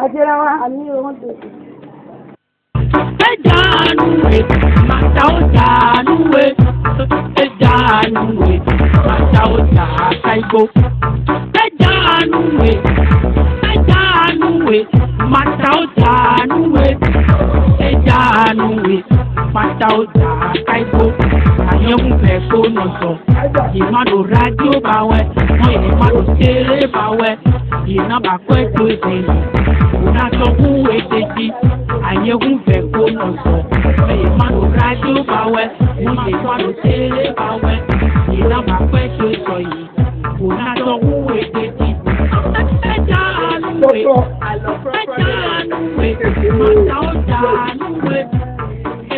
Ajẹ́rẹ́wá. Àní wọ́n tó. Ejanuwe, mata ojanuwe, ejanuwe, mata oja kaigo. Ejanuwe, mata ojanuwe, ejanuwe, mata oja kaigo. Àyẹ̀wò fẹ́ kó nà sọ, ìmọ̀dò rádíò bá wẹ̀, wọ́n ìmọ̀dò tẹ̀lé bá wẹ̀, ìnáwó pẹ́ tó ìdèyí, ònà tó kú èdèjì. Àyẹ̀wò fẹ́ kó nà sọ, ìmọ̀dò rádíò bá wẹ̀, wọ́n ìmọ̀dò tẹ̀lé bá wẹ̀, ìnáwó pẹ́ tó ìsọ̀yì, ònà tó kú èdèjì. Ẹja ànúwẹ̀, màtà ọjà ànúwẹ̀,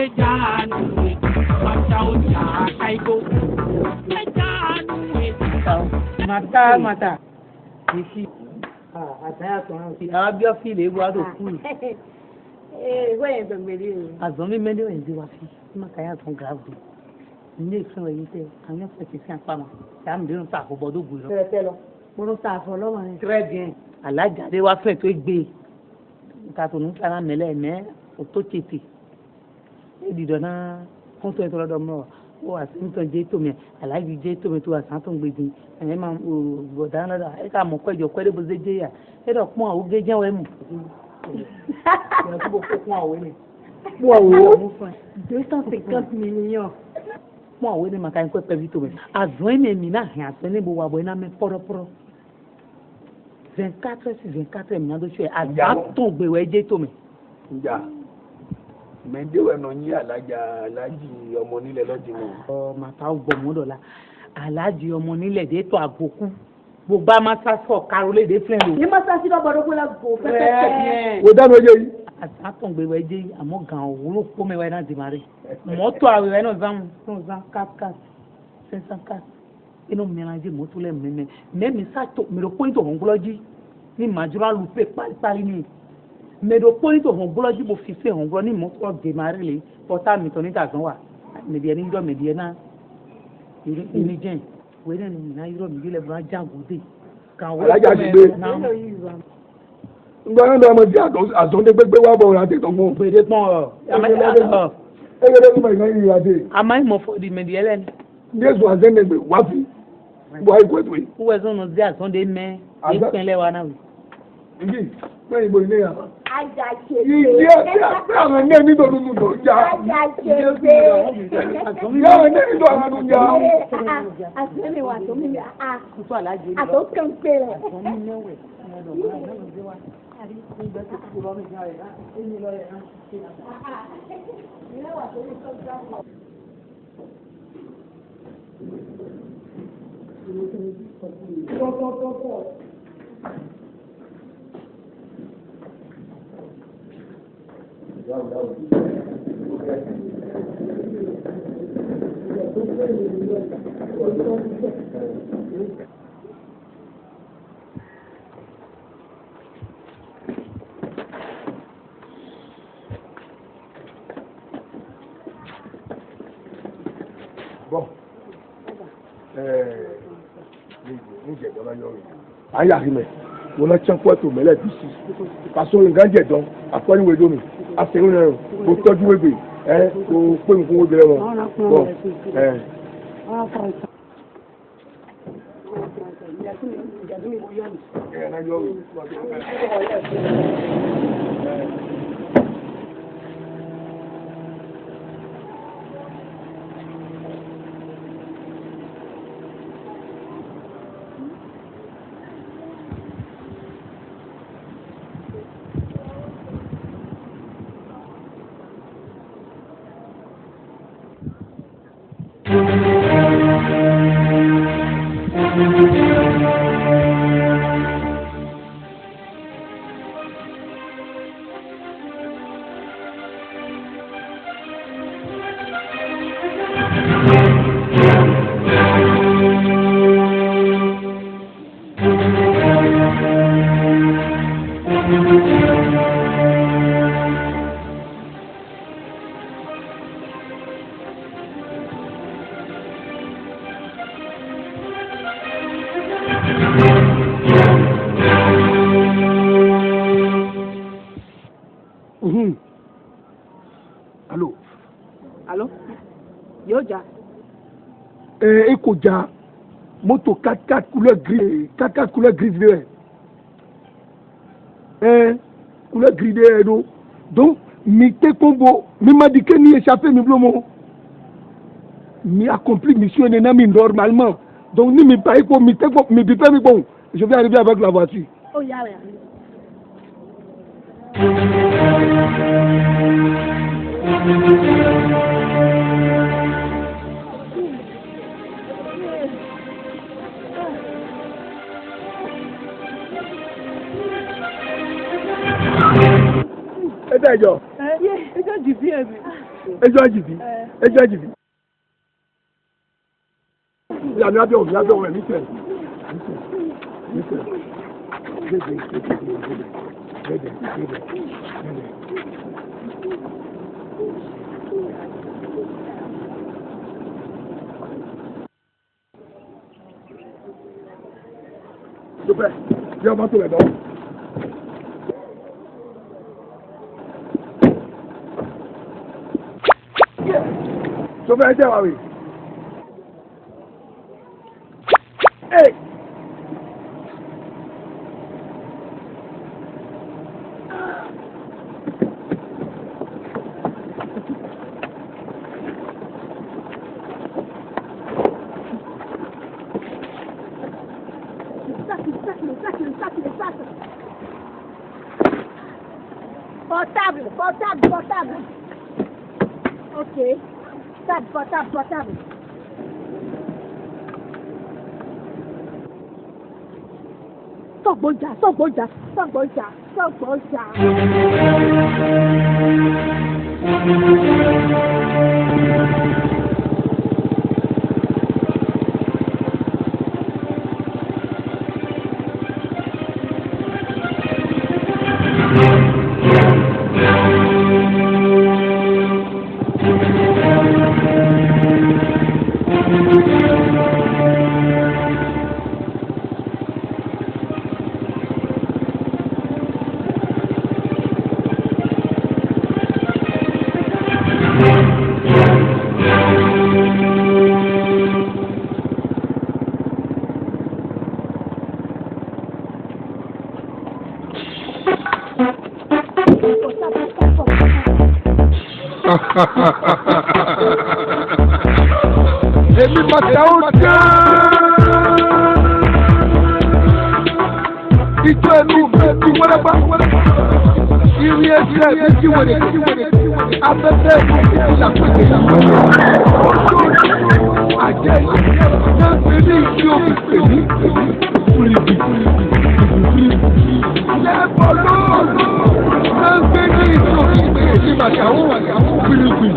ẹja ànúwẹ̀. Mata. Ici. Ataya ton fi. Abia fi le wa do ku. Wẹ́n gbẹ̀gbẹ̀rẹ̀ o. Azomi mende o ndi wa fi. Mata ya ton grave. Ni fun yi te, àwọn fe ti san pa mo. Ya mi dinu ta ko bodo gu lo. Tẹ́lẹ̀ lọ. Mo ro ta fo lo ni. Très bien. Alaja de wa fe to gbe. Ka to nu kana mele me o to tete. E di dona kon to to do mo. O asinto je to me alaji je to me to asanto gbegin e ma go dana da e ka mo pejo kwere bo ze je ya e do pon awo ge jan we mu ya ko pon awo ni pon awo mu fun 250 millions. pon awo ni ma ka ko pe bi to me azun mi na hin aso ni bo wa bo na me poro 24 mi na do se asanto gbe we je to me nja mẹ́ndéwẹ̀ náà yí aláàjì ọmọ nílẹ̀ lọ́dìmọ̀. Màtá gbọ̀mọ́dọ̀la aláàjì ọmọ nílẹ̀ dé tó àgbòkú gbogbo amásásọ̀ karolé dé fún ẹ̀rọ. Ní Másásí lọ́gbọ̀dọ̀ kó la gò pẹ́pẹ́pẹ́. Wo dáná oye yìí. Àtúngbèwẹ̀ jẹ́ àmọ́ gan òwúrò kó mẹ́wàá náà ti máa rí. Mọ́tò àwẹ̀wẹ̀ náà zan káàkiri sẹ́nsán káàkiri inú mìíràn jẹ́ mọ́tò lẹ́ mẹ́mi sátò mẹ́rọ pọ́ìntì ọ̀hún gbọ́lọ́jì ní màjúrà lùpẹ́ pálípálí ni. Mẹ́rọ pọ́ìntì ọ̀hún gbọ́lọ́jì bò fífẹ́ ọ̀hún gbọ́ ní mọ́tò ọ̀dẹ̀márì lè pọ́tà mìtọ́ níta gan wà mẹ́díẹ̀ níjọ́ mẹ́díẹ̀ náà ìní jẹ́ wẹ́rẹ́ ni mìíràn yúrọ̀ mi yílẹ̀ bá jágò dé. Alájà ti gbé. Ngbọ́n náà mo di àtúndégbégbé wà bọ̀ ọ̀rọ̀ àtẹ̀tọ̀ mọ́. Gbèdé pọ́n ọ̀. Ẹgbẹ́ tó máa ń yí adé. Àmọ́ ìmọ̀ fòdì mẹ́díẹ̀ lẹ́nu. Jésù àzẹ́nẹ̀gbẹ̀ wá fi wá ikú ẹ̀tọ́ yìí. Wúwẹ̀ sọ̀nù sí àtúndé mẹ́ ìpínlẹ̀ wa náà. Ìjì pé ìbò ilé yà. Àjàṣe. Ìjì ẹ̀sẹ̀ àpẹ́ àwọn ẹ̀nẹ́ nítorí nù tó já. Àjàṣe. Ìyá àwọn ẹ̀nẹ́ nítorí àwọn ẹ̀nú já. Àtúnlẹ̀ wà tó mímí. Àtọ́kàn pé rẹ̀. Bon. Ayi ahimɛ wòle tiɛnku ɛto mɛlɛ bisi kaso nǹkan jɛ dɔn akɔni wo do mi asɛnwu nɛ o tɔjú webe o kpe nkun wo bɛrɛ wọn bɔn Allô. Allô? Yoja. Ekoja. Moto 4x4 couleur gris. 4x4 couleur gris vert. Couleur gris vert. Donc, mi te combo. Mi m'a dit que ni échappé mi blomo. Mi accompli mission normalement. Donc, ni mi paye pour mi te mi bipe mi bon. Je vais arriver avec la voiture. Oh, yeah. Ẹjọ́ jìbí ẹ̀mí. ẹjọ́ jìbí. Ìyàmì abẹ́ òun ẹ̀ níṣẹ́. Super, bí ọmọ tó rẹ̀ lọ. Tó fẹ́ jẹ́ wàwí. Portable. Ok. Portable. Sọ̀gbọ́jà. Èmi màtà ó jẹ́ ìjọ ẹnu ti wẹ́rẹ́gbá ìrìn ẹsẹ̀ mi ti wẹ̀rẹ̀ afẹ́fẹ́ ìlàpẹ̀lẹ̀ àjẹ́ náà ti ní ìdí òbí pèmí lẹ́bọ̀ lóòlù náà gbé ní ìdí òbí pèmí màtà ó gbìlìgbì.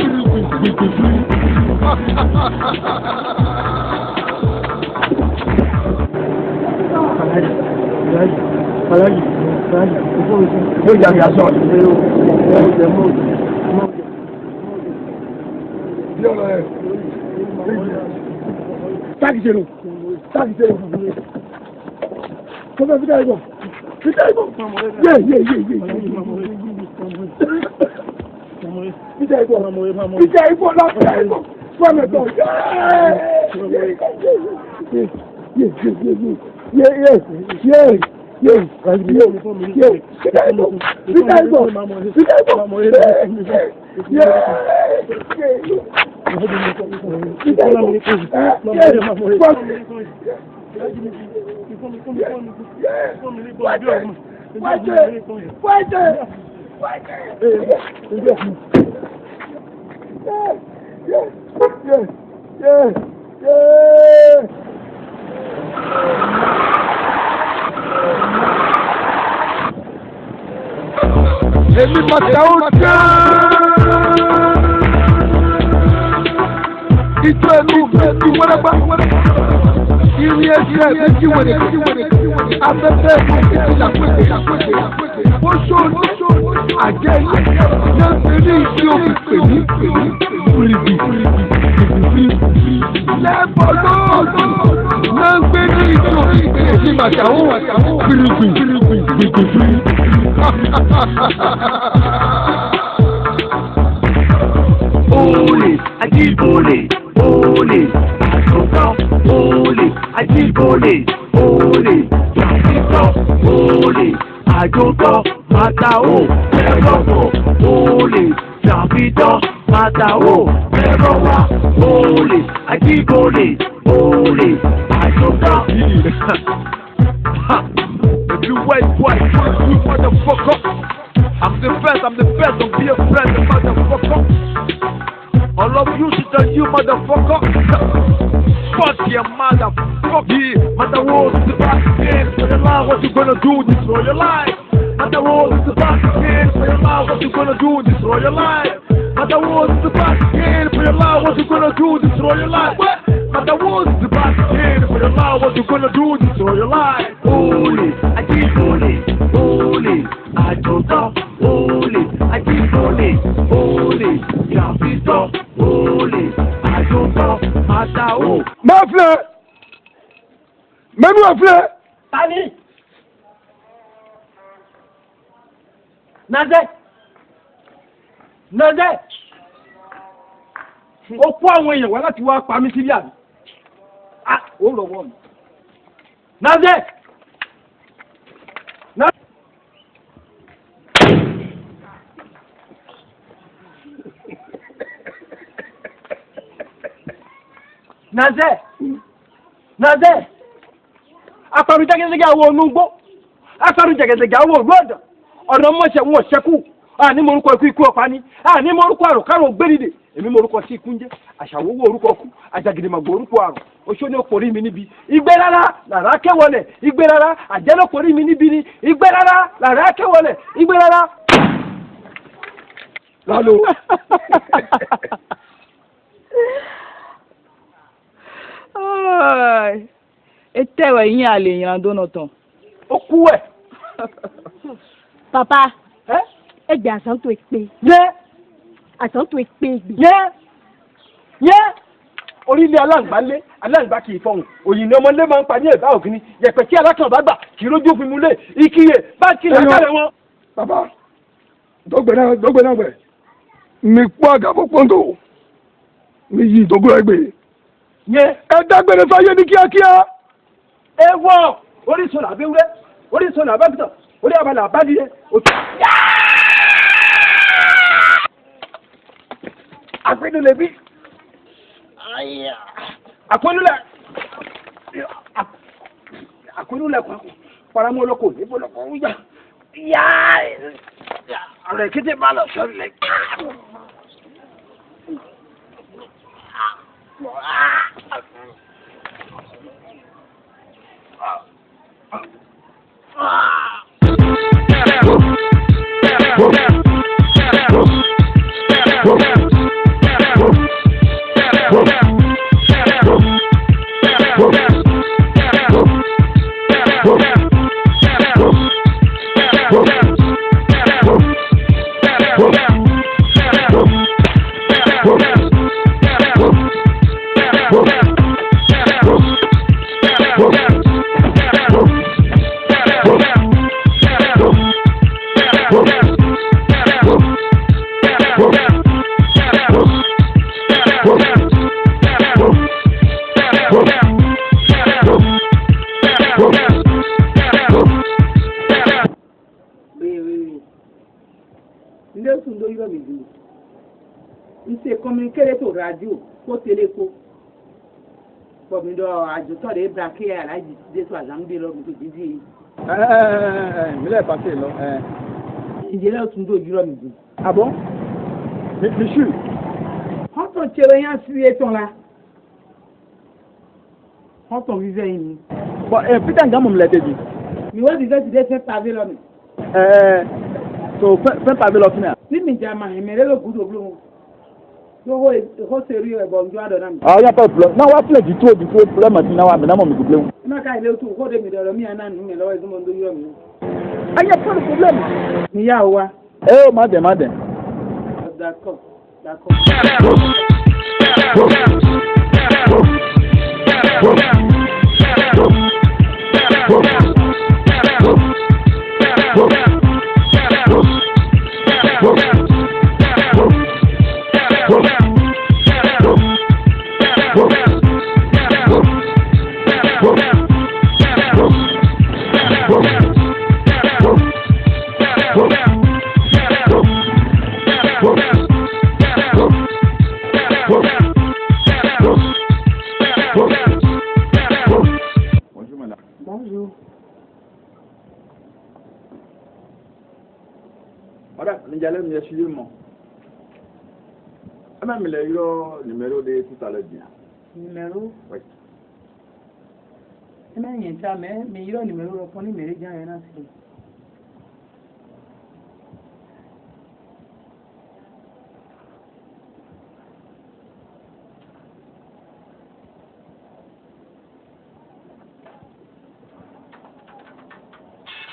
Alaji, Yóò yà mí aṣọ. Bí ọ̀rọ̀ ẹ̀ táàkì ṣe lò. Tó fẹ́ fídà ìbọn. Yé. Fídà ìbọn láti fídà ìbọn. Fún ẹ̀tọ́. Èmi màtà ó jẹ́ ìjọ ẹnu ti wẹ́rẹ́gbá ìrìn ẹsẹ̀ mi ti wẹ̀rẹ̀ afẹ́fẹ́ ìlàpẹ̀lẹ̀ ó ṣòro àjẹ́ náà ti ní ìdí òbí pèmí kùlìbì lẹ́bọ̀ lóòlù náà gbé ní ìdí òbí pèmí màtà ó kùlìbì. olè ajíbólè olè àjọgbọ́ olè ajíbólè olè jàǹdùkọ́ olè àjọgbọ́ màtàwó ẹ̀rọ̀wọ̀ olè jàǹdùkọ́ màtàwó ẹ̀rọ̀wà olè ajíbólè olè àjọgbọ́. If you wait, wait, you motherfucker. I'm the best, don't be afraid, motherfucker. All of you should tell you, motherfucker. Fuck your motherfucker. Matter what is about to end for your life, what you gonna do, destroy your life. Matter what is about to end for your life, what you gonna do, destroy your life. Matter what is about to end for your life, what you gonna do, destroy your life. Matter what is about to end for your life, what you gonna do, destroy your life. Holy, I keep holy, holy, I don't stop, holy, I keep holy, holy, can't be stopped, holy, I don't stop, matter who. My friend, my friend. Tani. Naze. Ó kó àwọn èèyàn wá láti wá pa mí sílé àbí. Ah, ó lọ́wọ́ mi. Naze. Aparu jẹ́gẹ́jẹ́gẹ́ àwọn onúgbó. Aparu jẹ́gẹ́jẹ́gẹ́ àwọn òlúọ̀dọ̀. Ọ̀nà mọ̀ṣẹ̀ wọn ṣẹ́kù. Ní morúkọ ikú ọ̀pá ní. Ní morúkọ àrùn kárùn gbẹ́rìdè. Èmi morúkọ sí ikú ń jẹ́. Àṣàwówó orúkọ kú. Àjàgìdìmàgbò orúkọ àrùn. Oṣó ní òpòrí mi níbi. Igbe rárá làrá kẹ́wọlẹ̀. Igbe rárá àjẹ́lòpòrí mi níbi ni. Igbe rárá làrá kẹ́wọlẹ̀. Igbe rárá. Lálọ́. Etewe yin ale yan donotan. Ó kú ẹ̀. Papa. Ẹgbẹ́ àsán tó pé. Yẹ́. Àsán tó pé gbé. Yẹ́. Orílẹ̀ aláǹgbá kì í fọhùn. Òyìnbó ọmọlé máa ń pa ní ẹ̀bá ògiri. Yẹ̀pẹ̀ tí alákàn bá gbà kì í rójú òfin múlẹ̀. Ìkìyè bá kí lè kálẹ̀ wọn. Bàbá, dọ́gbẹ̀ náà gbẹ̀. Mi pọ́ àgàbọ̀ pọ́ńtò. Mi yí ìdógún ẹgbẹ̀. Yẹ́. Ẹ dágbére fáyé ní kíákíá. Ewọ́ orísun làbẹ́wúrẹ́, orísun làbẹ́bìtàn, orí àbálà àbádìyẹ, òtún. Àpinnu bí. Àpinnu kan. Paramọ́ olóko níbo lọ́kọ̀ ń yá. Ọ̀rọ̀ èkété bá lọ sọ́ọ́ lẹ̀. Radio ko teleko ko mi do ajo to de brake alaji Jésù azangbe lo mi to jiji Mi lè passer lọ. Ìjẹ́lẹ̀ tún do juro mi ji. Ah bon? Monsieur. On to chere yan si eton la. On to vive yin. Bon, putain ngam mo le te di. Mi wa vive ti de se pavé lo mi. So fin pavé lo fina. Ni mi jama emere lo gudo blo. Yo ho sérieux bonjour adonam. Ah, y a pas de problème. Non, on va faire du problème maintenant on va maintenant me couper. Na ka ile tu ko de mi do mi ana nu mi lo e mo ndo yo mi. Ah, y a pas de problème. Ni ya wa. Madame. D'accord. Voilà, nous allons me suivre. Même le numéro de tout à l'heure bien. Numéro? Oui. Mais il y a mais il y a numéro pour les méridien et là c'est.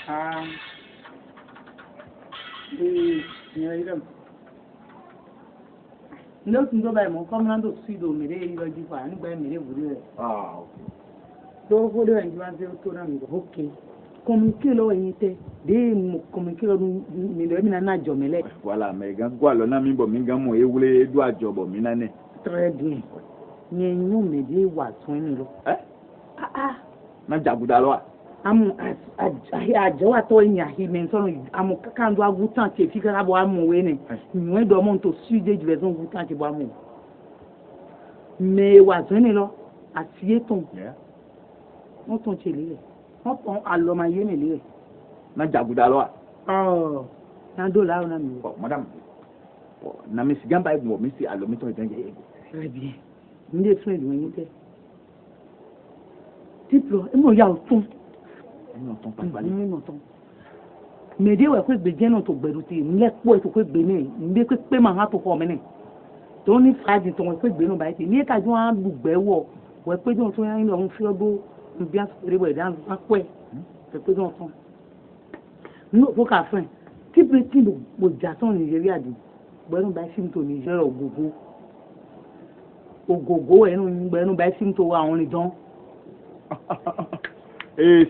Ah. Et il y a no tun do bay mo comme nan do suido mere yi lo ji fa ni bay mere buru Ah, OK. do ko do en juan se to na mi OK communiquer lo yin te de mo communiquer lo mi do mi na jomele Voilà, mais gan gwa lo na mi bo mi gan mo ewule edu ajobo mi na ne. très bien ni ñu me de wa tun ni lo Na jaguda lo. amu ajo wa to yin ahi men so amu kan do agutan ti fi kan abo amu we ni ni do mo to suide ju beson agutan ti bo amu me wa tun ni lo ati eton wọ́n tún ṣe lé wọ́n tún àlọ́máyé mi lé. Na jaguda lo. Na do la na mi. Madame. Na mi si gamba igbo mi si alo mi to idan je. Très bien. Nde friend wo yin te. Tiplo, e mo ya o tun. Emi o tun pa gbali. Emi o tun. Me de we ko gbe je na to gberu ti nle po to ko gbe ni, nbe pe ma ha to ko me ni. To ni Friday to ko gbe no ba ti. Ni ka ju an bugbe wo. We pe jo to yan lo un fi obo bien rebo dan akwe. Se pe jo ton. No fo ka fin. Ti petit bo jason Nigeria di. Gberu ba sim to Nigeria ogogo enu gberu ba sim to àwọn ni don.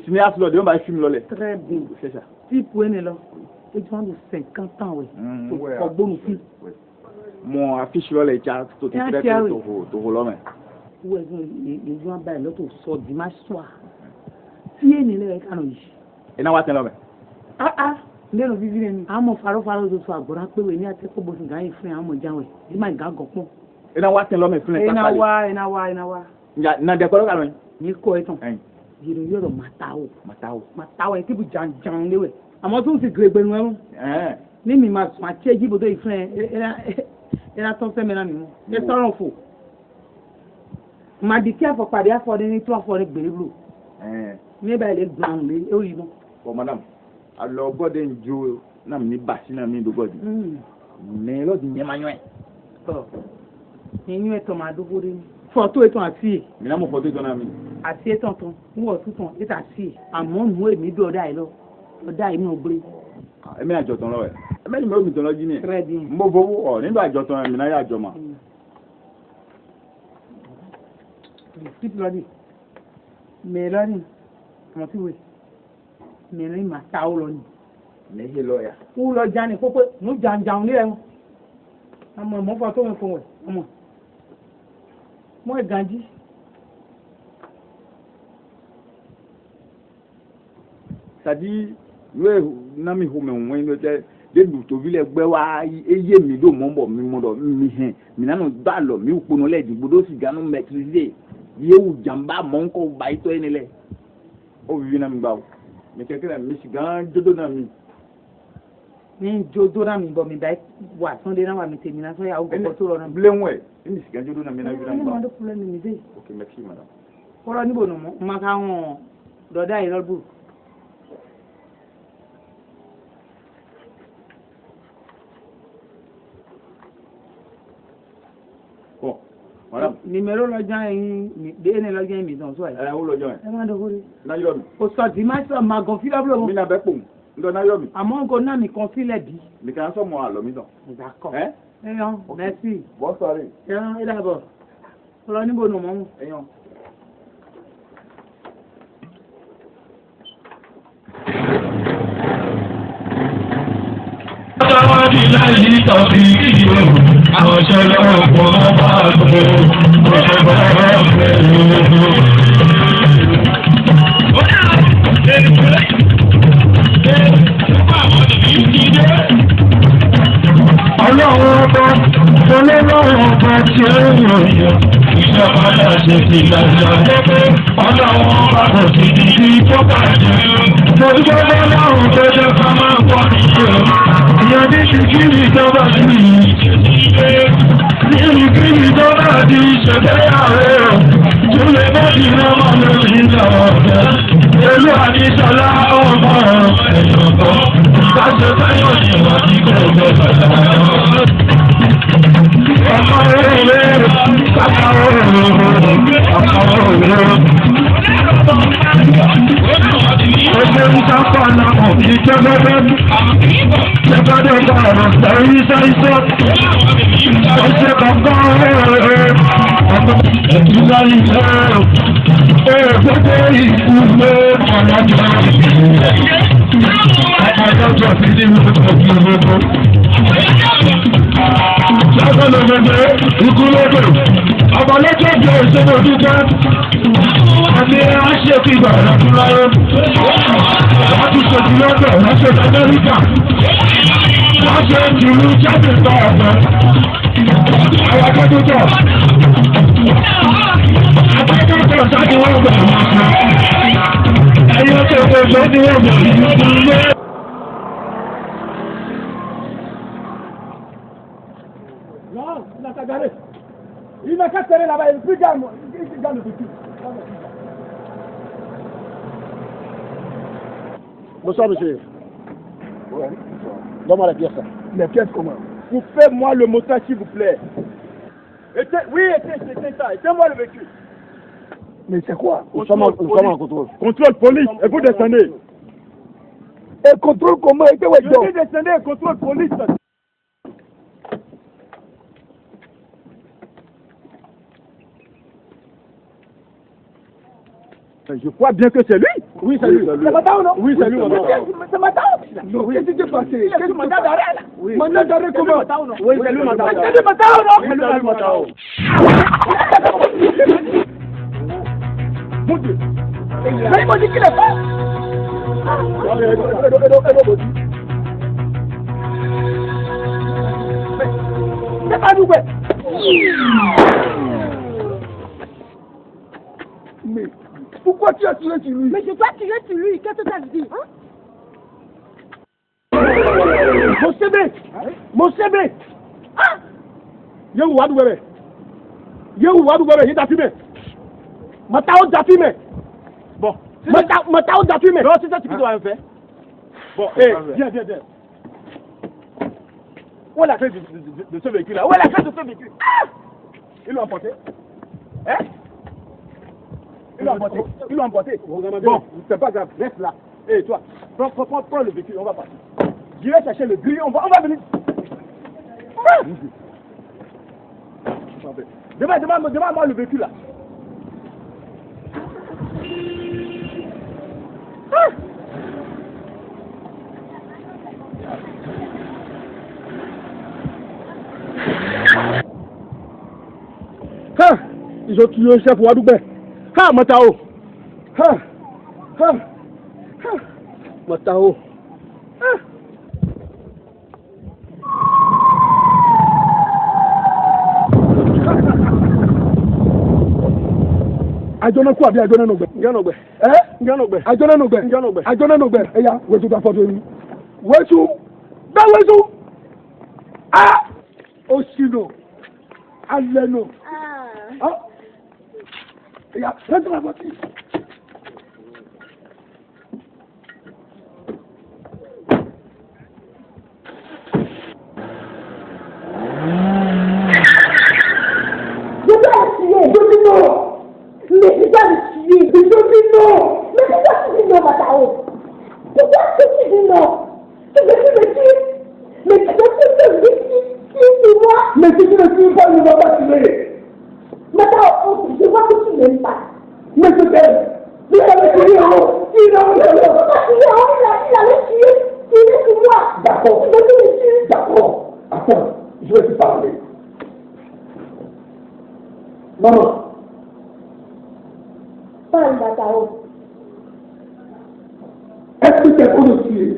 Cinéaste lo de on ba film lo le. Très bien. C'est ça. Type ene lo. E jo de 50 ans we. Ko gbonu fi. Mon affiche lo le ja to te très to lo me. Wo e jo ba lo to so dimanche soir. Ti ene le ka no yi. E na wa ten lo me. Lero vivire ni amo faro do so agora pe we ni ate ko bo sun gan ifin amo janwe di ma gan gopon E na wa ten lo me fun e pa pale. Ina wa na de ko lo ka lo ni ko eton yiro matawo e ti bu jan lewe amo tun si gregbe nu ni mi ma sun ati eji bodo ifin era ton se me na mi mo e soron fo ma di ki afo pade afo ni to afo ni gbere ni ba le gban le o yi mo madame alo bode njo na mi basi na mi do body me lo di nyema nwe ni to ma do body photo eton ati mi na mo photo eton na mi ati eton ton wo tuton eta si amo nu emi do dai lo oda imi ogbre emi ajo ton lo emi ni mo mi ton lo ji ni très bien mo bowo o nígbà ajo ton mi na ya ajo ma ti bloody me lani mo ti we mẹ́rin ma ta o lọ ni mehe lawyer o lọ jani ko pe nu janjan ni e amo mo fo to mo fun we amo mo e ganji sadi we na mi ho me won lo je de du to vile gbe wa eye mi do mo bo mi mo do mi hen mi na no gba lo mi uponu le digbodo siga no maîtriser yewu jamba mo nko ba ito eni le o vi na mi gba mais quelqu'un Michigan jodo na mi ni jodo na mi bo mi dai wa son de na wa mi termination ya o go to lo na blenwe Michigan jodo na mi na vi na mi ba problème mi de OK merci madame oro ni bo no mo ma ka won do dai ro bu bon madame numéro lo jan yin de ne lo jan mi don so e o lo jan e ma do hore na yo mi o so di ma so ma gon filable mo mi na be po ndo na yo mi àmọ́ ko na mi confile bi mi kan so mo alo mi don d'accord eyan merci bon soirée eyan e d'abord oro ni bo no mo eyan láyé tàbí ìyó àwọn ṣẹlẹ̀ ọ̀pọ̀ bá gbé ọ̀ṣẹ̀ bá gbé ọlọ́run ọba ọlọ́run ọba tí ó yàn yàn ìjọba láti fi lọ́jọ́ lẹ́gbẹ́ ọlọ́run ọba kò sí ní tó bàjẹ́ mo dúpẹ́ lọ́run tó jẹ́ ká máa pọ̀ níyẹn. ní ìkíni ìjọba sí ní ìkíni ìjọba ti ṣègbéyàwó túlẹ̀ bọ́ọ̀dì náà máa lórí ìjọba ọ̀fẹ́ pẹ̀lú àdìsọ́lá ọmọ ẹ̀yọ̀kọ́ láṣẹ fẹ́yọ̀ ní ìwà tí kò gbọ́ bàtà ọmọ rẹ̀ bàbá rẹ̀ ọmọ rẹ̀. Ẹgbẹ́ ń sáfà náà òbí jẹ́gbẹ́gbẹ́ jẹ́gbẹ́gbẹ́ bọ̀rọ̀ sẹ́yìn sẹ́yìn ọ̀sẹ̀ kankan rẹ̀ ẹ̀dúrà ìfẹ́ ẹ̀ẹ́dẹ́gbẹ́ ìfúnlé ọ̀nàjọ́ àjọjọ́ sí ní ìlú ọ̀gbìn gbogbo. Lọ́sọ̀lọ́gbẹ̀gbẹ̀ ìkúlódò ọmọlẹ́jọ́ bí òṣèlú dúpẹ́ àmì aṣèkì ìgbàlá fún láyé wọ́n ti ṣètì lọ́dọ̀ wọ́n ṣe Amẹ́ríkà wọ́n ṣe ìlú jáde gba ọ̀gbẹ́ àwọn akẹ́kọ̀ọ́ akẹ́kọ̀ọ́ sáájú wọn gbà wọ́n ṣe ẹ̀yọ́ tó gbogbo ní wọ́n gbà wọ́n ṣe. Il n'a qu'à serrer là-bas, il est plus calme. Il gagne le petit. Bonsoir, monsieur. Ouais. Donne-moi la pièce. Les pièces comment? Vous faites moi le moteur, s'il vous plaît. Oui, c'est ça. Éteins-moi le véhicule. Mais c'est quoi? Nous sommes en contrôle. Contrôle, police. Et vous descendez. Et contrôle comment? Je dis descendez et contrôle, police. Je crois bien que c'est lui. Oui, c'est lui. C'est Matao, non? Oui, c'est lui. C'est Matao. Qu'est-ce qui s'est passé? Qu'est-ce que mandat d'arrêt là? Mandat d'arrêt comment? Oui, c'est lui Matao. C'est lui Matao, non? C'est lui Matao. Mon Dieu. Mais il m'a dit qu'il est pas. C'est pas nous, mais pourquoi tu as tiré sur lui? Mais je dois tirer sur lui, qu'est-ce que ça veut dire, hein? Mon CB! Ah! Yéhou Wadou Bébé! Il t'a fumé! Matao t'a fumé! Bon, Matao t'a fumé! Non, c'est ça que tu dois faire. Bon, viens. Où est la clé de ce véhicule-là? Où est la clé de ce véhicule? Ah! Ils l'ont emporté? Hein? Ils l'ont emporté. Bon, c'est pas grave, reste là. Et toi, prends le véhicule, on va partir. Je vais chercher le gris, on va venir. Demande-moi le véhicule là. Ils ont tué le chef Wadoubé. Matao. Matao. Ajona kwa bi ajona no gbe. Nganogbe. Nganogbe. Ajona no gbe. Nganogbe. Ajona no gbe. Eya, wetu ta foto ni. Wetu. Ba wetu. Ah! Osino. Aleno. Ah. Eya, rentre la voiture. Mais si tu ne tues pas, il ne va pas tuer. Maintenant, je vois que tu n'aimes pas. Mais je t'aime. Il avait tué, il allait tuer. Il est sur moi. D'accord. D'accord. Attends, je vais te parler. Maman. Parle, Matao. Est-ce que tu es pour le tuer?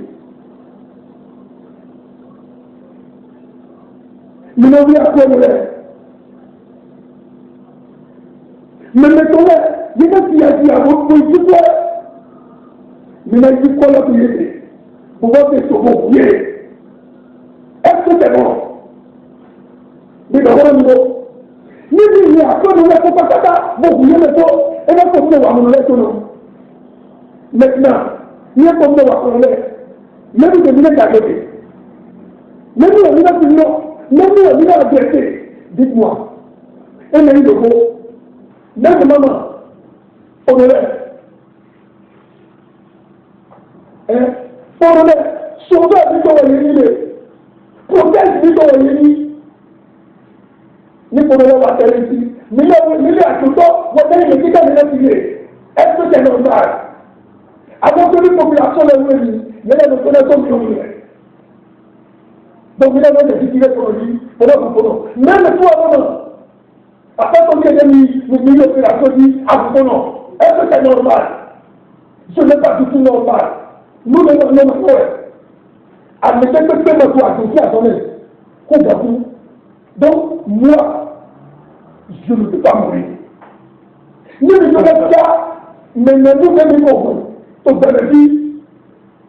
Mais non, il a quoi le lait? Mais mettons-le, il va dire à votre politique. Mais il dit quoi la prière? Pour voir que c'est mon pied. Mais après, nous ne pouvons pas ça. Bon, vous le faites. Et là, comme nous, on le fait. Maintenant, nous sommes dans le même nous devons être à côté. Même nous, on est là, même nous, on est là à côté. Dites-moi. Et même le mot. Même maman. On est là. Hein? On est là. Sauveur, nous sommes réunis. Protège, nous sommes réunis. Nous sommes là à faire ici. Mais là, à tout temps, vous avez dit que vous avez dit. Est-ce que c'est normal? Avant que les populations les réunissent, il y a des connaissances qui ont été. Donc, il y a des gens qui sont dit, même toi, non. Après qu'on ait mis l'opération dit, non. Est-ce que c'est normal? Ce n'est pas du tout normal. Nous, les frères, admettez que c'est notre toi, je suis à ton aise. Donc, moi, je ne peux pas mourir. Nous, les gens, mais nous devons comprendre. Donc, vous avez dit,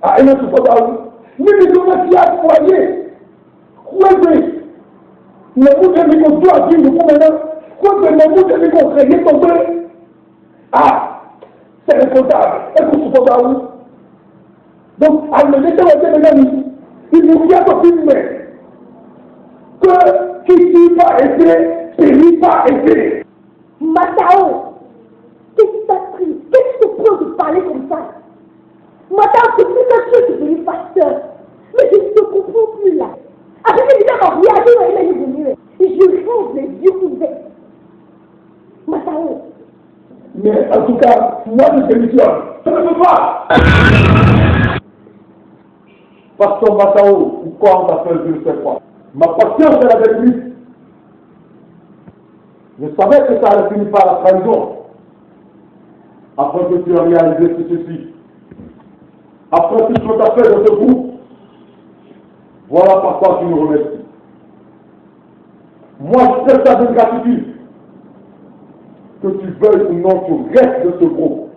à un autre moment, nous devons faire foyer. Croisez. Nous devons qu'on doit vivre pour maintenant. Croisez, nous devons qu'on crée tomber. Ah, c'est responsable. Est-ce que vous supportez? Donc, à me laisser mes amis, il nous vient de filmer que qui tue pas été, périt pas été. Matao, qu'est-ce qui t'a pris? Qu'est-ce que tu prends de parler comme ça? Matao, c'est plus un truc qui est pasteur. Mais je ne te comprends plus là. Après que tu as regardé, il est venu. Je rêve les yeux ouverts. Matao. Mais en tout cas, moi je démissionne. Ça ne peut pas. Pasteur Matao, pourquoi on t'appelle, je ne sais pas. Ma patience est avec lui. Je savais que ça allait finir par la trahison. Après que tu as réalisé tout ceci. Après tout ce que tu as fait de ce groupe. Voilà pourquoi tu me remercies. Moi, je sais ça de gratitude. Que tu veuilles ou non, tu restes de ce groupe.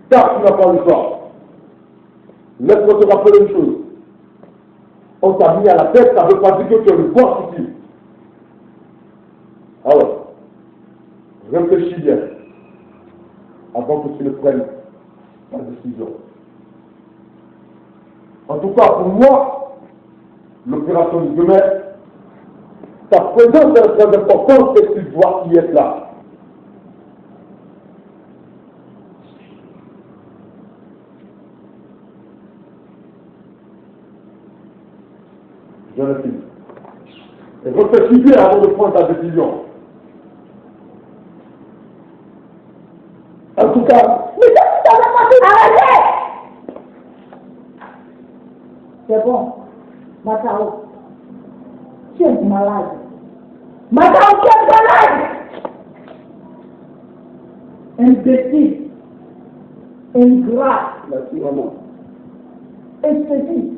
Car tu n'as pas le choix. Laisse-moi te rappeler une chose. On t'a mis à la tête, ça ne veut pas dire que tu es le bon ici. Alors, réfléchis bien avant que tu ne prennes ta décision. En tout cas, pour moi, l'opération du demain, ta présence est très importante et tu dois y être là. Jeune fille, et réfléchis bien avant de prendre ta décision. En tout cas, Arrêtez! C'est bon. Matao, tu es malade. Matao, tu es malade! Imbécile. Ingrat. merci maman. Espèce.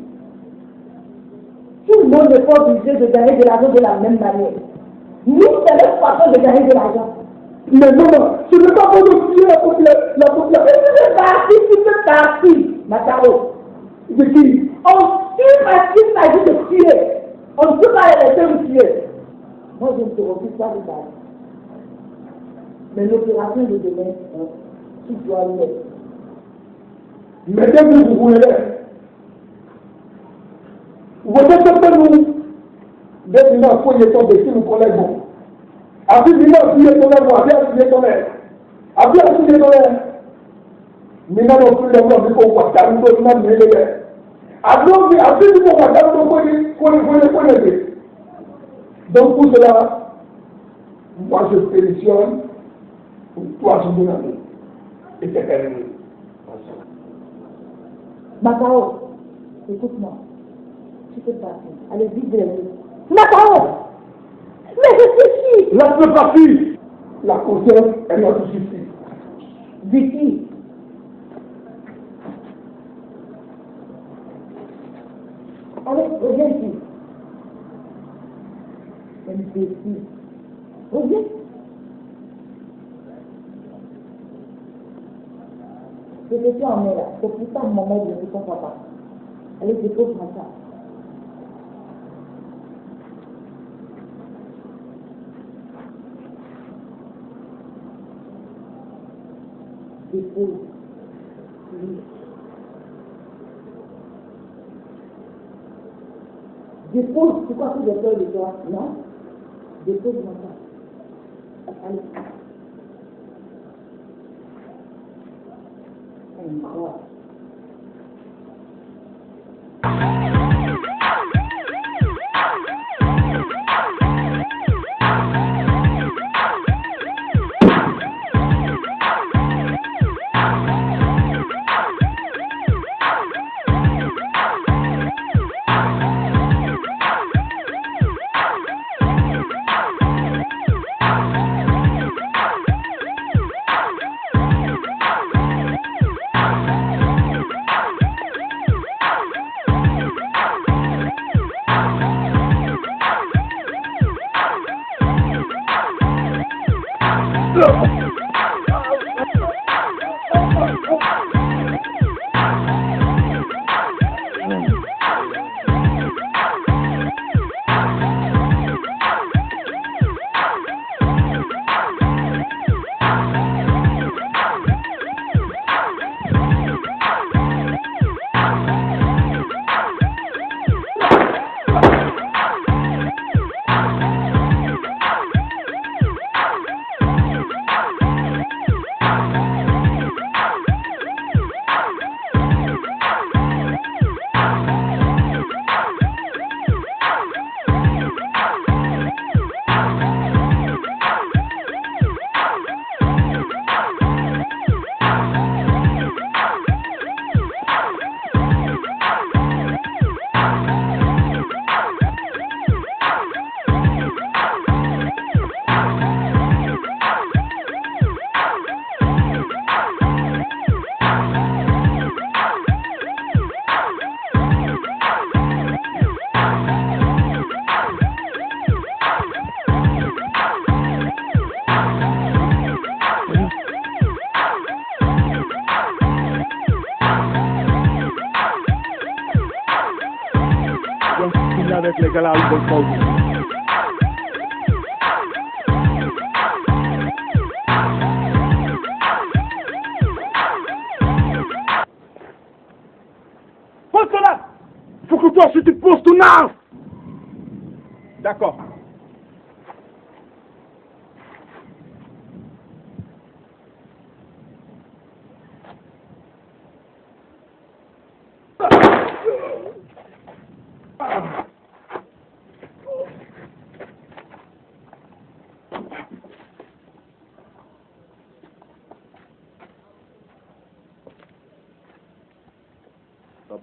Tout le monde n'est pas obligé de gagner de l'argent de la même manière. Nous, c'est notre façon de gagner de l'argent. Mais maman, tu ne peux pas modifier la population. Tu peux partir, Matao. De qui? On tue parce qu'il s'agit de tuer. On ne peut pas les laisser vous tuer. Moi, je ne te refuse pas de balle. Mais l'opération de demain, tu dois y être. Mais dès que vous voulez, vous êtes que nous, dès que nous avons fait ton défi, nous collèguons. Après, nous avons fait ton air, après, nous avons fait ton air. Après, nous avons fait ton air. Nous avons fait ton air, nous avons fait ton air. Après, nous avons fait ton air. Donc, pour cela, moi, je pétitionne pour toi, je me donne. Et c'est terminé. Matao, écoute-moi. Tu peux partir. Allez, vite de la vie. Matao! Mais réfléchis! Laisse-le partir! La conscience est notre justice. Vicky! Allez, reviens ici. Imbécile. Reviens. Je te suis en main là. C'est pour ça que maman est venue ton papa. Allez, dépose-moi ça. dépose. Dépose, c'est quoi que j'ai peur de toi? Non? Dépose-moi ça. Allez. Encore. Avec les gars là, ils vont pas vous. Pose-toi là! Faut que toi aussi tu poses ton arme! D'accord.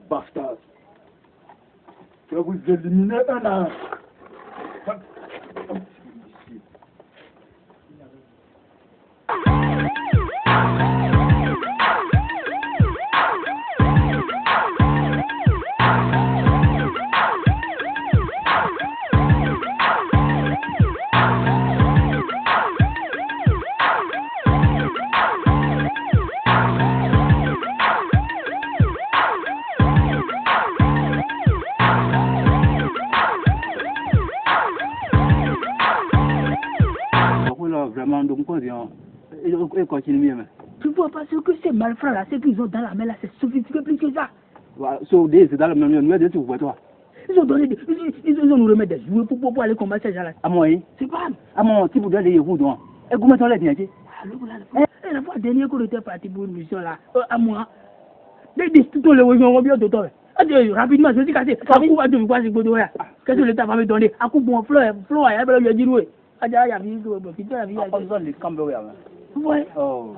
Bastard. Je vais vous éliminer un à un. Vraiment, donc, et continue. Tu vois pas ce que ces malfrats là, ce qu'ils ont dans la main là, c'est sophistiqué plus que ça. C'est dans le même lieu, tu vois toi. Ils ont donné ils ont nous remettre des jouets pour aller combattre ces gens-là. À moi, c'est pas. À moi, tu voudrais les vous donc. Et comment t'en l'as dit? La fois dernière qu'on était parti pour une mission là, à moi, les tout les voyons bien de toi. Rapidement, je dis cassé. À coup, de quoi c'est beau de voir. Qu'est-ce que l'État va me donner? À coup, bon, fleur, il y a dit oui. Il y a vu, il y a vu. Les Campbell. Ouais. Oh.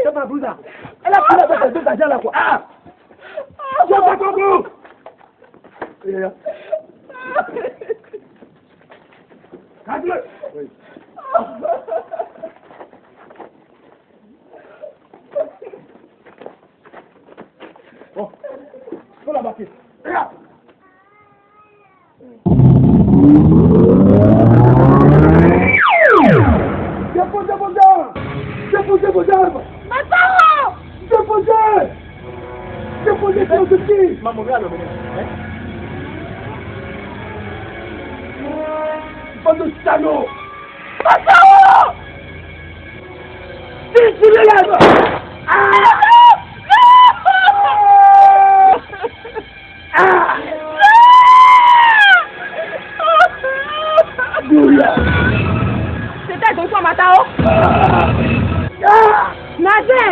C'est pas vous ça. Elle a pris la tête de ta là quoi. Ah. Je pas compris. Cadre. Oui. Bon. Faut la battre. Regarde. Déposez. Attends! Déposez sur ce qui. Maman, regarde le bonheur. Pas de salaud! Attends! C'est là! C'était ton sang, Matao? Nasser!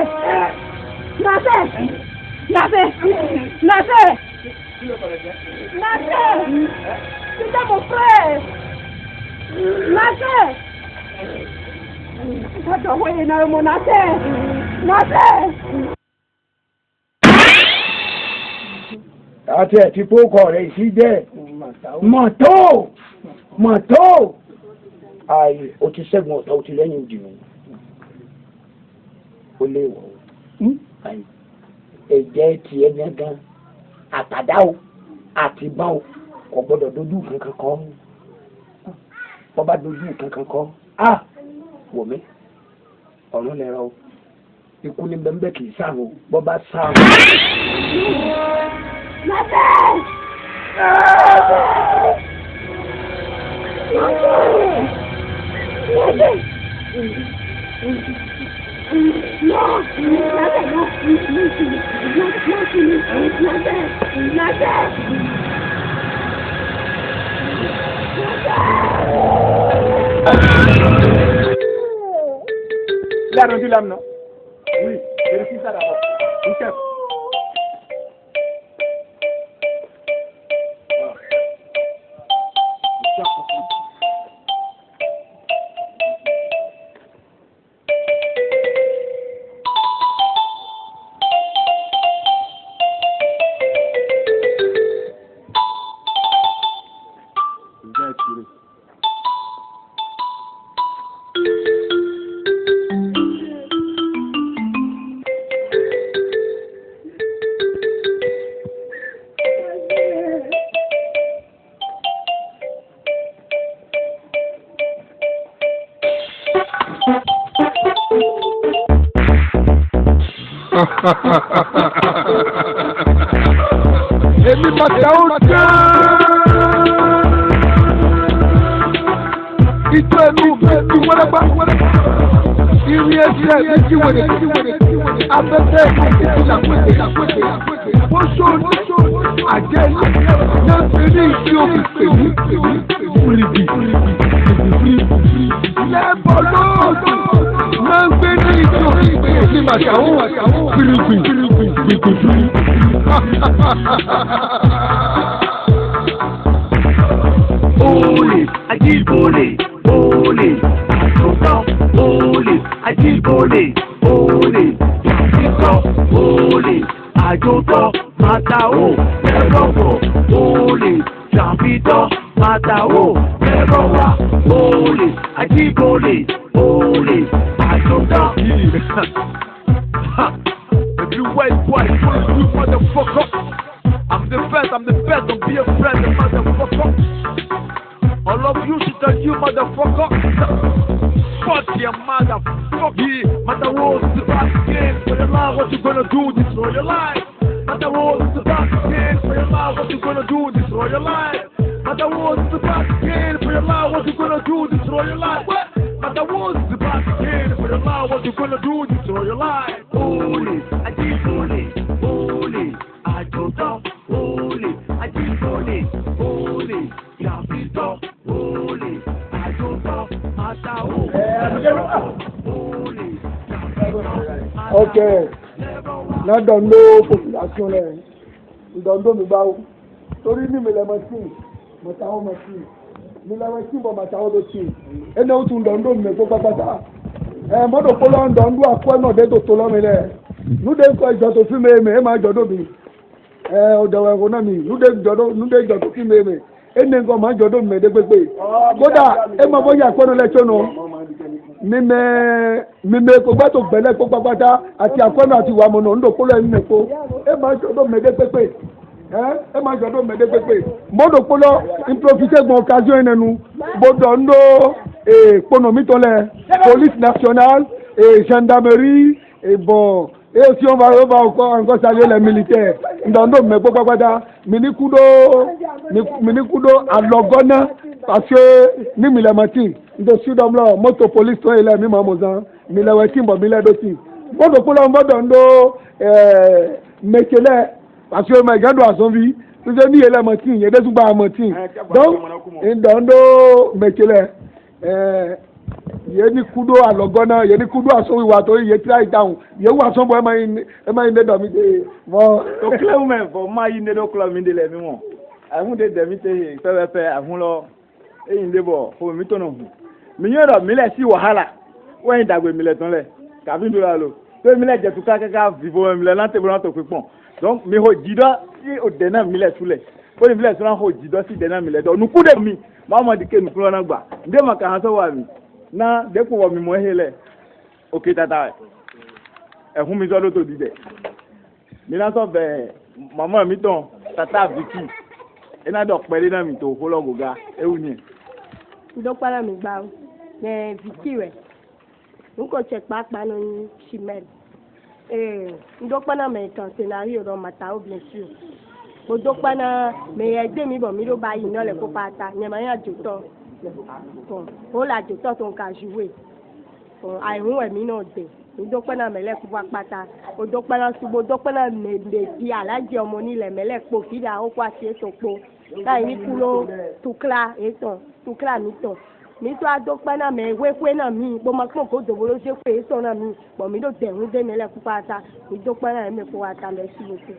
C'était mon frère! Nasser! Ça doit envoyer dans mon Nasser! Attends, tu peux encore réussir. Manteau! Aïe, o ti ṣẹ́gun ọ̀tá o ti lẹ́yìn òdì mi. O lè wọ̀ ọ́. Ayi, ẹ̀jẹ̀ tiẹ̀ gángan, àtàdá o, àti bá o, kò gbọ́dọ̀ dojú kankan kọ́. Bọ́ bá dojú kankan kọ́. Wò mí, ọ̀run lẹ́rọ o. Ikú ní bẹ́ẹ̀ kì í sáà o, bọ́ bá sáà o. Il a rendu l'âme, non? Oui, vérifie ça d'abord. Oui, chef. Èmi Matao dé. Ìjọ ẹnu mi wẹ́rẹ́gbá. Irin ẹsẹ̀ mi ti wèrè. Afẹ́fẹ́ ìlà pèsè. Bóṣó àjẹ́ náà fi ní ìdí òfin pèmí. Lẹ́bọ̀ lóòótọ́ náà gbé ní ìdí òfin pèmí Matao. Olè, Ajíbólè, olè, àtúntọ́, olè, Ajíbólè, olè, àtúntọ́, olè, àjòtọ́, Matao, ẹ̀rọ̀pọ̀, olè, jàǹfìtọ́, Matao, ẹ̀rọ̀wà, olè, Ajíbólè, olè, àjòtọ́. If you wait, boy, you motherfucker. I'm the best, don't be afraid, motherfucker. All of you should tell you, motherfucker. Fuck your motherfucker. Matao is about to game for your life. What you gonna do? Destroy your life. Matao is about to game for your life. What you gonna do? Destroy your life. Matao is about to game for your life. What you gonna do? Destroy your life. Matao is about to game for your life. What you gonna do? Destroy your life. Holy, Ajíbólè, holy, àjòtọ́, holy, Ajíbólè, holy, jàǹfìtọ́, holy, àjòtọ́, Matao, holy, jàǹfìtọ́. Ok, lọ́dọ̀ ló population rẹ̀, ìdọ̀ndó mi bá wò, torí ní mi lẹ́ mọ̀ sí, Matao mọ̀ sí, mi lẹ́ mọ̀ sí bọ̀ Matao ló sí, ẹni ó tún dọ̀ndó mi kó pápátá, Modo polo ndo ndu akwa no de to tolo mi le. Nu de ko jo to fi me e ma jo do mi. O de wa ko na mi. Nu de jo to fi me. Ene ngo ma jo do mi de pepe. Kódà e ma bo ya ko no le chono. Mime ko gba to gbele ko papata àti akono àti wa mo no ndo polo mi ko. E ma jo do mi de pepe. E ma jo do mi de pepe. Modo polo improviser bon occasion enenu. Bodo ndo pono mi to le police nationale et gendarmerie et bon et aussi on va encore saluer les militaires ndondo me papata minikudo alogona parce que ni milamati ndo sudom la moto police to ile mi mamozan milewe timbo miledoti bodo polo bodo ndo mekele parce que my gado asonvi je ni ele matin ye desu ba matin donc ndondo mekele ye ni kudo alogona ye ni kudo aso wa to ye try down ye wa so boy e ma inde do mi de mo to claim me for ma inde do claim inde le mi mo ahun de mi te pepe ahun lo e inde bo fo mi to no mi yoro mi le si wahala wo yin dagbe mi le ton le ka bi do la lo to mi le je tuka kaka vivo mi le lan te bo to pipon donc mi ho jido si o de na mi le tule ko ni mi le so ho jido si de na mi le do nu ku de mi ma mo di ke mi kulo na gba nde ma ka han so wa mi na depo wo mi mo hele okay tata ehun mi so lo to dide mi na so be mama mi ton tata Vicky ina do pele na mi to hologo ga ewu ni ndo para mi gba ne Vicky we nko check papa no chimel ndo pana me kan scenario do mata o bien sûr mo do pana me egbe mi bo mi lo ba yi no le ko pata ne ma ya joto o la joto ton ka jouer ai hu e mi no de ndo pana me le ku pata o do pana subo do pana me de bi alaje omo ni le mele po ki da o kwa ti so po ta ni kulo tukla mi to mi to ado pana me we na mi bo ma ko do bo lo se pe so na mi bo mi do de hu de me le ku pata mi do pana me ko ata le si lo se.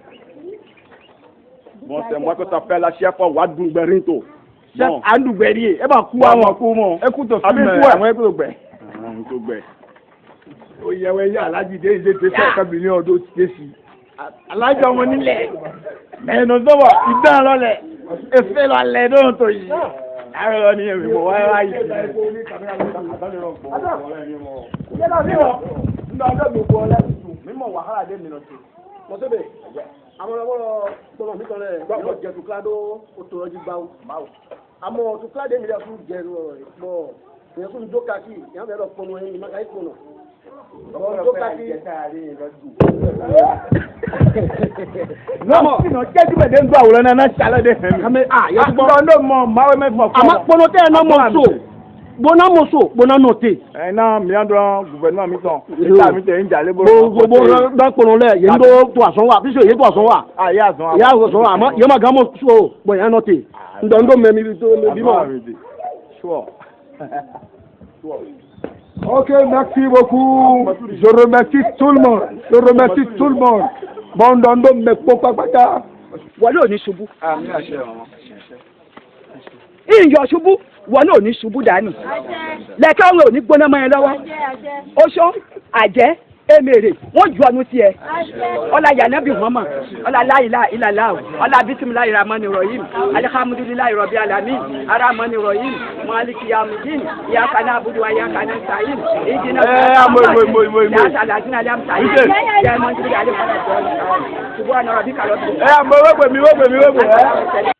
Bon, c'est moi que t'appelles la chef au Wadou Berinto. Chef Andou Berrier. Eh ben, comment? Écoute, oye weye alaji de ise te fẹ́ kabini ọdún tesi alaji ọmọ nílẹ̀ mẹ́nu sọ́wọ́ ìdán lọ́lẹ̀ efe lọ́lẹ̀ lóhùn tó yìí ayọ̀ lọ ní ẹ̀mí mọ̀ wáyé wáyé mímọ̀ wàhálà dé mi lọ sí. mo sebe àwọn ọmọ gbọmọ mi kan lẹ gbọmọ jẹ tuklado o tó ọjí gbáwó àmọ́ tuklado mi lẹ fún jẹ pọ ìyẹn fún dókà kí ìyẹn fẹẹ lọ pọnú ẹyin nígbà yìí pọnà dókà kí. nọmọ jẹjú bẹ de ń gbọ àwòrán náà náà ṣàlẹ de hẹn mi. àmì àyẹ̀wò ọdún mọ máwé mẹ́fà fún ọ. àmọ́ pọnú tẹ́ ẹ náà mọ̀ so gbóná nù tè. ẹ náà mìíràn dọ́rọ́ gùvẹ́nà mi tán ìta mi tẹ̀ ń jà lébó. gbogbo bá kpọnọ lẹ yẹn tó àsán wa bísí yẹn tó àsán wa. àyè àsán wa. ìyá àsán wa àmọ́ yẹn ma gan mọ̀ so gbọ̀n yẹn nọ tè ǹdọ̀ mẹ́mi tó bí mọ̀. Ok, merci beaucoup. Je remercie tout le monde. Bon, Ndondo me popapata. wọlé ò ní ṣubú. àmì àṣẹ wọn. ìyọ̀ ṣubú wọlé ò ní ṣubú dání. lẹ́kẹ́ ọ̀run ò ní gbóná mọ́ ẹ lọ́wọ́. oṣó àjẹ́ emèrè wọ́n ju ọdún tiẹ̀. ọlá yanabi mọ́mọ́ ọlá láìlá ìlàlá ọlá bisimilayi ramani rahim alihamudulilayi rọ̀bì alamin aramani rahim maliki yamudin iyakana abudu wa iyakana sayin ìdínà yàtàlásínà alámsáyìn jẹ́mọ́sí alẹ́ fún ẹ̀jọ́ ṣùgbọ́n ọ̀nà rọ̀bì kàlọ́bì. àmọ́ wọ́pẹ̀ mi.